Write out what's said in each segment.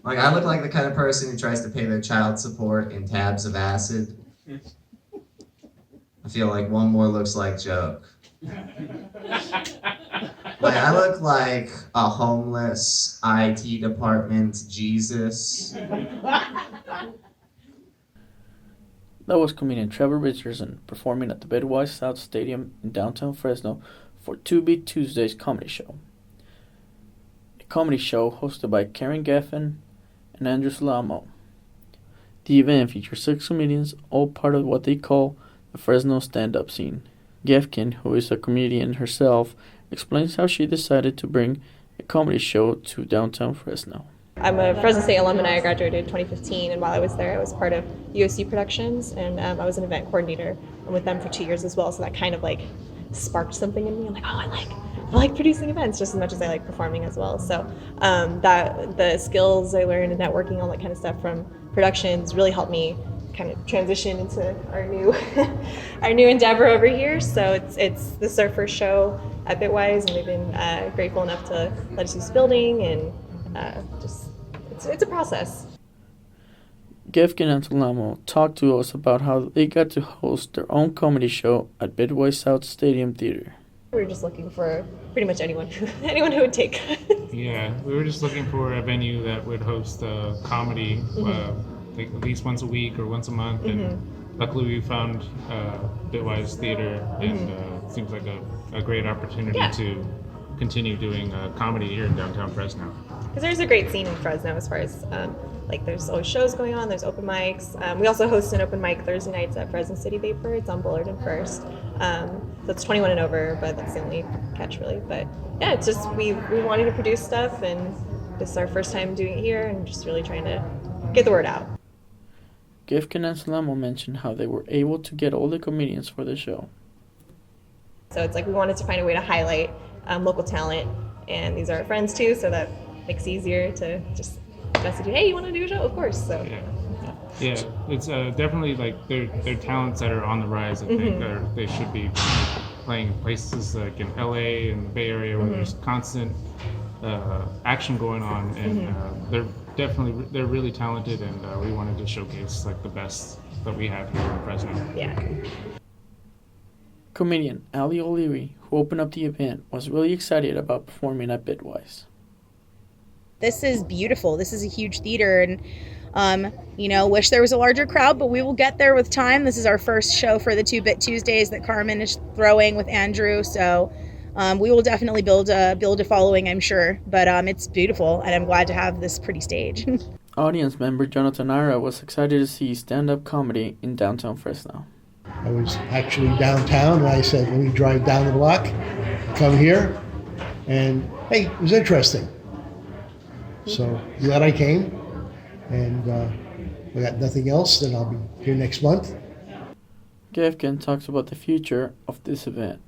Like, I look like the kind of person who tries to pay their child support in tabs of acid. I feel like one more looks like joke. Like, I look like a homeless IT department Jesus. That was comedian Trevor Richardson performing at the Bedwise South Stadium in downtown Fresno for 2B Tuesday's comedy show. A comedy show hosted by Karen Geffen and Andrew Salamo. The event features 6 comedians, all part of what they call the Fresno stand-up scene. Gefkin, who is a comedian herself, explains how she decided to bring a comedy show to downtown Fresno. I'm a Fresno State alum and I graduated in 2015, and while I was there I was part of USC Productions, and I was an event coordinator with them for 2 years as well, so that kind of like sparked something in me. I'm like, oh, I like producing events just as much as I like performing as well. So that the skills I learned and networking, all that kind of stuff from productions really helped me kind of transition into our new our new endeavor over here. So this is our first show at Bitwise, and they've been grateful enough to let us use the building, and it's a process. Gefkin and Salamo talked to us about how they got to host their own comedy show at Bedwise South Stadium Theater. We were just looking for pretty much anyone who would take. Yeah, we were just looking for a venue that would host comedy like at least once a week or once a month, and luckily we found Bitwise Theater, and it seems like a great opportunity to continue doing comedy here in downtown Fresno. Because there's a great scene in Fresno as far as like there's always shows going on, there's open mics. We also host an open mic Thursday nights at Fresno City Vapor. It's on Bullard and First. So it's 21 and over, but that's the only catch really. But yeah, it's just we wanted to produce stuff, and this is our first time doing it here, and just really trying to get the word out. Gefkin and Salamo mentioned how they were able to get all the comedians for the show. So it's like we wanted to find a way to highlight local talent, and these are our friends too, so that makes it easier to just message you, hey, you want to do a show? Of course. So yeah, it's definitely like they're talents that are on the rise. I think they should be playing in places like in LA and the Bay Area where there's constant action going on, and they're really talented, and we wanted to showcase like the best that we have here in Fresno. Yeah. Comedian Ali O'Leary, who opened up the event, was really excited about performing at Bitwise. This is beautiful. This is a huge theater, and wish there was a larger crowd, but we will get there with time. This is our first show for the 2-Bit Tuesdays that Carmen is throwing with Andrew, so we will definitely build a following, I'm sure. But it's beautiful, and I'm glad to have this pretty stage. Audience member Jonathan Ira was excited to see stand-up comedy in downtown Fresno. I was actually downtown, and I said, let me drive down the block, come here, and hey, it was interesting. So glad I came, and I got nothing else, then I'll be here next month. Gefkin talks about the future of this event.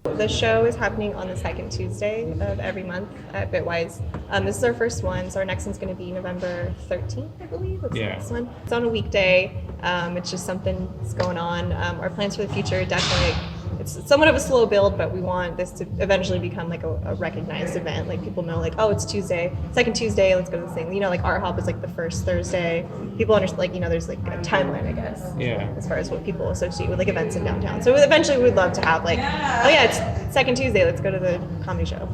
The show is happening on the second Tuesday of every month at Bitwise. This is our first one, so our next one's going to be November 13th, I believe. That's the next one. It's on a weekday. It's just something that's going on. Our plans for the future, definitely, it's somewhat of a slow build, but we want this to eventually become like a recognized event. Like people know, like, oh, it's Tuesday, second Tuesday, let's go to this thing. Like Art Hop is like the first Thursday. People understand, like, there's like a timeline, I guess. Yeah. As far as what people associate with like events in downtown. So eventually we'd love to have like, oh yeah, it's second Tuesday, let's go to the comedy show.